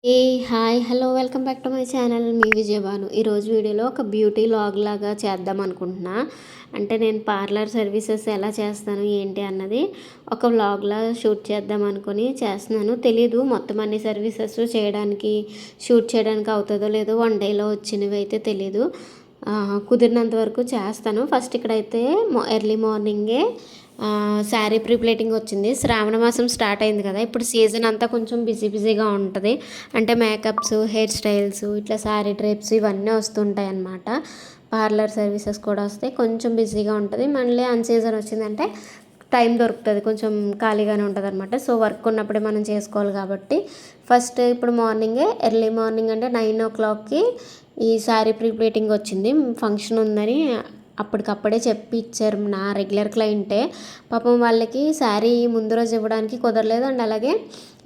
A hi hello welcome back to my channel మీ విజయభాను. ఈరోజు వీడియోలో ఒక బ్యూటీ లాగ్ లాగా చేద్దాం అనుకుంటున్నా. అంటే నేను పార్లర్ సర్వీసెస్ ఎలా చేస్తాను ఏంటి అన్నది ఒక వ్లాగ్లా షూట్ చేద్దాం అనుకుని చేస్తున్నాను. తెలీదు మొత్తం అన్ని సర్వీసెస్ చేయడానికి షూట్ చేయడానికి అవుతుందో లేదో, వన్ డేలో వచ్చినవి అయితే తెలీదు. కుదిరినంత వరకు చేస్తాను. ఫస్ట్ ఇక్కడైతే ఎర్లీ మార్నింగే శారీ ప్రీ ప్లేటింగ్ వచ్చింది. శ్రావణ మాసం స్టార్ట్ అయింది కదా, ఇప్పుడు సీజన్ అంతా కొంచెం బిజీగా ఉంటుంది. అంటే మేకప్స్, హెయిర్ స్టైల్స్, ఇట్లా శారీ డ్రేప్స్ ఇవన్నీ వస్తుంటాయి అన్నమాట. పార్లర్ సర్వీసెస్ కూడా వస్తాయి, కొంచెం బిజీగా ఉంటుంది. మళ్ళీ అన్ సీజన్ వచ్చిందంటే టైం దొరుకుతుంది, కొంచెం ఖాళీగానే ఉంటుంది అనమాట. సో వర్క్ ఉన్నప్పుడే మనం చేసుకోవాలి కాబట్టి ఫస్ట్ ఇప్పుడు ఎర్లీ మార్నింగ్ అంటే 9 o'clockకి ఈ శారీ ప్రీ ప్లేటింగ్ వచ్చింది. ఫంక్షన్ ఉందని అప్పటికప్పుడే చెప్పి ఇచ్చారు నా రెగ్యులర్ క్లయింటే. పాపం వాళ్ళకి శారీ ముందు రోజు ఇవ్వడానికి కుదరలేదు, అండ్ అలాగే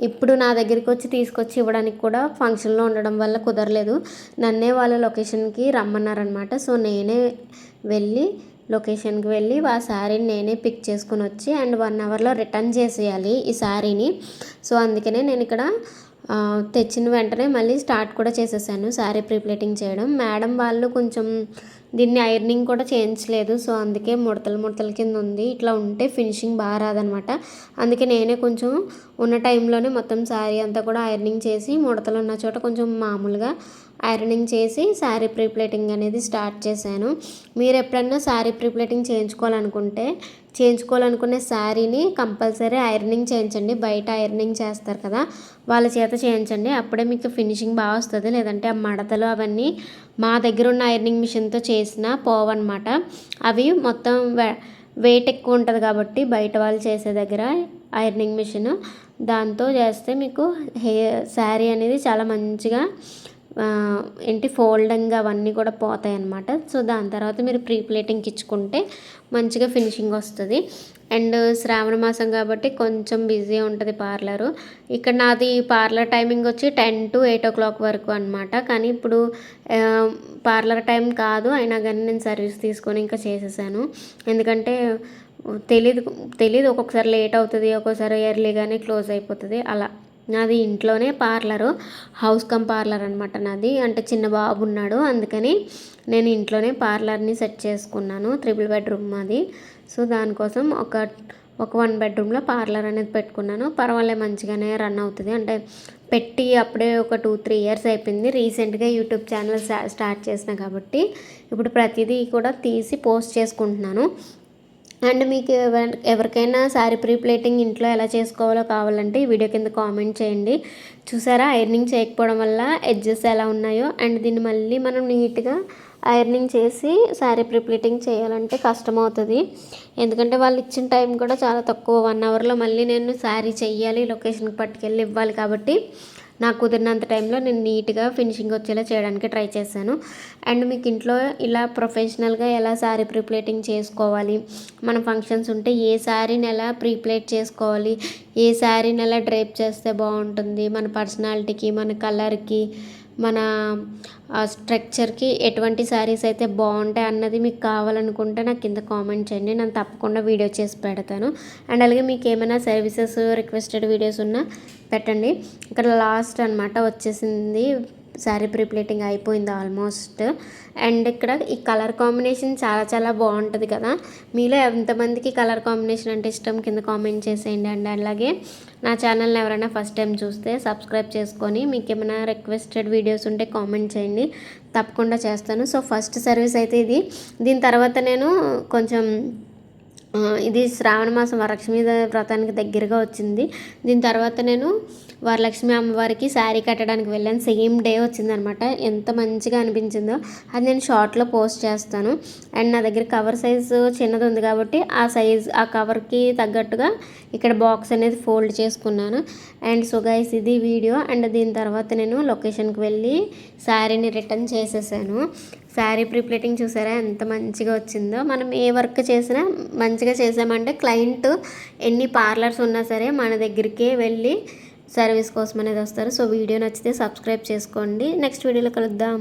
ఇప్పుడు నా దగ్గరికి వచ్చి తీసుకొచ్చి ఇవ్వడానికి కూడా ఫంక్షన్లో ఉండడం వల్ల కుదరలేదు. నన్నే వాళ్ళ లొకేషన్కి రమ్మన్నారనమాట. సో నేనే వెళ్ళి లొకేషన్కి వెళ్ళి ఆ శారీని నేనే పిక్ చేసుకుని వచ్చి అండ్ 1 అవర్లో రిటర్న్ చేసేయాలి ఈ శారీని. సో అందుకనే నేను ఇక్కడ తెచ్చిన వెంటనే మళ్ళీ స్టార్ట్ కూడా చేసేసాను శారీ ప్రీప్లేటింగ్ చేయడం. మేడం వాళ్ళు కొంచెం దీన్ని ఐరనింగ్ కూడా చేయించలేదు, సో అందుకే ముడతల కింద ఉంది. ఇట్లా ఉంటే ఫినిషింగ్ బాగా రాదనమాట. అందుకే నేనే కొంచెం ఉన్న టైంలోనే మొత్తం శారీ అంతా కూడా ఐరనింగ్ చేసి ముడతలు ఉన్న చోట కొంచెం మామూలుగా ఐరనింగ్ చేసి శారీ ప్రీప్లేటింగ్ అనేది స్టార్ట్ చేశాను. మీరు ఎప్పుడన్నా శారీ ప్రీప్లేటింగ్ చేయించుకోవాలనుకునే శారీని కంపల్సరీ ఐరనింగ్ చేయించండి. బయట ఐరనింగ్ చేస్తారు కదా, వాళ్ళ చేత చేయించండి, అప్పుడే మీకు ఫినిషింగ్ బాగా వస్తుంది. లేదంటే ఆ మడతలు అవన్నీ మా దగ్గర ఉన్న ఐరనింగ్ మిషన్తో చేసిన పోవన్నమాట. అవి మొత్తం వెయిట్ ఎక్కువ ఉంటుంది కాబట్టి బయట వాళ్ళు చేసే దగ్గర ఐరనింగ్ మిషన్ దాంతో చేస్తే మీకు శారీ అనేది చాలా మంచిగా ఫోల్డింగ్ అవన్నీ కూడా పోతాయి అన్నమాట. సో దాని తర్వాత మీరు ప్రీ ప్లేటింగ్కి ఇచ్చుకుంటే మంచిగా ఫినిషింగ్ వస్తుంది. అండ్ శ్రావణ మాసం కాబట్టి కొంచెం బిజీ ఉంటుంది పార్లరు. ఇక్కడ నాది పార్లర్ టైమింగ్ వచ్చి 10 to 8 o'clock వరకు అనమాట. కానీ ఇప్పుడు పార్లర్ టైం కాదు, అయినా కానీ నేను సర్వీస్ తీసుకొని ఇంకా చేసేసాను. ఎందుకంటే తెలీదు ఒక్కొక్కసారి లేట్ అవుతుంది, ఒక్కొక్కసారి ఎర్లీగానే క్లోజ్ అయిపోతుంది. అలా నాది ఇంట్లోనే పార్లరు, హౌస్ కమ్ పార్లర్ అనమాట నాది. అంటే చిన్న బాబు ఉన్నాడు, అందుకని నేను ఇంట్లోనే పార్లర్ని సెట్ చేసుకున్నాను. 3 bedroom అది. సో దానికోసం ఒక 1 bedroomలో పార్లర్ అనేది పెట్టుకున్నాను. పర్వాలేదు, మంచిగానే రన్ అవుతుంది. అంటే పెట్టి అప్పుడే ఒక 2-3 years అయిపోయింది. రీసెంట్గా యూట్యూబ్ ఛానల్ స్టార్ట్ చేసిన కాబట్టి ఇప్పుడు ప్రతిదీ కూడా తీసి పోస్ట్ చేసుకుంటున్నాను. అండ్ మీకు ఎవరికైనా శారీ ప్రీ ప్లేటింగ్ ఇంట్లో ఎలా చేసుకోవాలో కావాలంటే ఈ వీడియో కింద కామెంట్ చేయండి. చూసారా, ఐరనింగ్ చేయకపోవడం వల్ల ఎడ్జెస్ ఎలా ఉన్నాయో. అండ్ దీన్ని మళ్ళీ మనం నీట్గా ఐరనింగ్ చేసి శారీ ప్రీ ప్లేటింగ్ చేయాలంటే కష్టం అవుతుంది. ఎందుకంటే వాళ్ళు ఇచ్చిన టైం కూడా చాలా తక్కువ, 1 అవర్లో మళ్ళీ నేను శారీ చెయ్యాలి, లొకేషన్కి పట్టుకెళ్ళి ఇవ్వాలి. కాబట్టి నాకు కుదిరినంత టైంలో నేను నీట్గా ఫినిషింగ్ వచ్చేలా చేయడానికి ట్రై చేశాను. అండ్ మీకు ఇంట్లో ఇలా ప్రొఫెషనల్గా ఎలా శారీ ప్రీప్లేటింగ్ చేసుకోవాలి, మన ఫంక్షన్స్ ఉంటే ఏ శారీని ఎలా ప్రీప్లేట్ చేసుకోవాలి, ఏ శారీని ఎలా డ్రేప్ చేస్తే బాగుంటుంది, మన పర్సనాలిటీకి, మన కలర్కి, మన స్ట్రక్చర్కి ఎటువంటి శారీస్ అయితే బాగుంటాయి అన్నది మీకు కావాలనుకుంటే నాకు కింద కామెంట్ చేయండి, నేను తప్పకుండా వీడియో చేసి పెడతాను. అండ్ అలాగే మీకు ఏమైనా సర్వీసెస్ రిక్వెస్టెడ్ వీడియోస్ ఉన్నా పెట్టండి. ఇక్కడ లాస్ట్ అనమాట వచ్చేసింది, శారీ ప్రీప్లేటింగ్ అయిపోయింది ఆల్మోస్ట్. అండ్ ఇక్కడ ఈ కలర్ కాంబినేషన్ చాలా బాగుంటుంది కదా. మీలో ఎంతమందికి కలర్ కాంబినేషన్ అంటే ఇష్టం కింద కామెంట్ చేసేయండి. అండ్ అలాగే నా ఛానల్ని ఎవరైనా ఫస్ట్ టైం చూస్తే సబ్స్క్రైబ్ చేసుకొని మీకు ఏమైనా రిక్వెస్టెడ్ వీడియోస్ ఉంటే కామెంట్ చేయండి, తప్పకుండా చేస్తాను. సో ఫస్ట్ సర్వీస్ అయితే ఇది. దీని తర్వాత నేను కొంచెం ఇది శ్రావణ మాసం వరలక్ష్మి వ్రతానికి దగ్గరగా వచ్చింది. దీని తర్వాత నేను వరలక్ష్మి అమ్మవారికి శారీ కట్టడానికి వెళ్ళాను. సేమ్ డే వచ్చిందనమాట. ఎంత మంచిగా అనిపించిందో అది నేను షార్ట్లో పోస్ట్ చేస్తాను. అండ్ నా దగ్గర కవర్ సైజు చిన్నది ఉంది కాబట్టి ఆ కవర్కి తగ్గట్టుగా ఇక్కడ బాక్స్ అనేది ఫోల్డ్ చేసుకున్నాను. అండ్ సో గైస్ ఇది వీడియో. అండ్ దీని తర్వాత నేను లొకేషన్కి వెళ్ళి శారీని రిటర్న్ చేసేసాను. శారీ ప్రీప్లేటింగ్ చూసారా ఎంత మంచిగా వచ్చిందో. మనం ఏ వర్క్ చేసినా మంచిగా చేసామంటే క్లయింట్ ఎన్ని పార్లర్స్ ఉన్నా సరే మన దగ్గరికే వెళ్ళి సర్వీస్ కోసం అనేది వస్తారు. సో వీడియో నచ్చితే సబ్స్క్రైబ్ చేసుకోండి. నెక్స్ట్ వీడియోలో కలుద్దాం.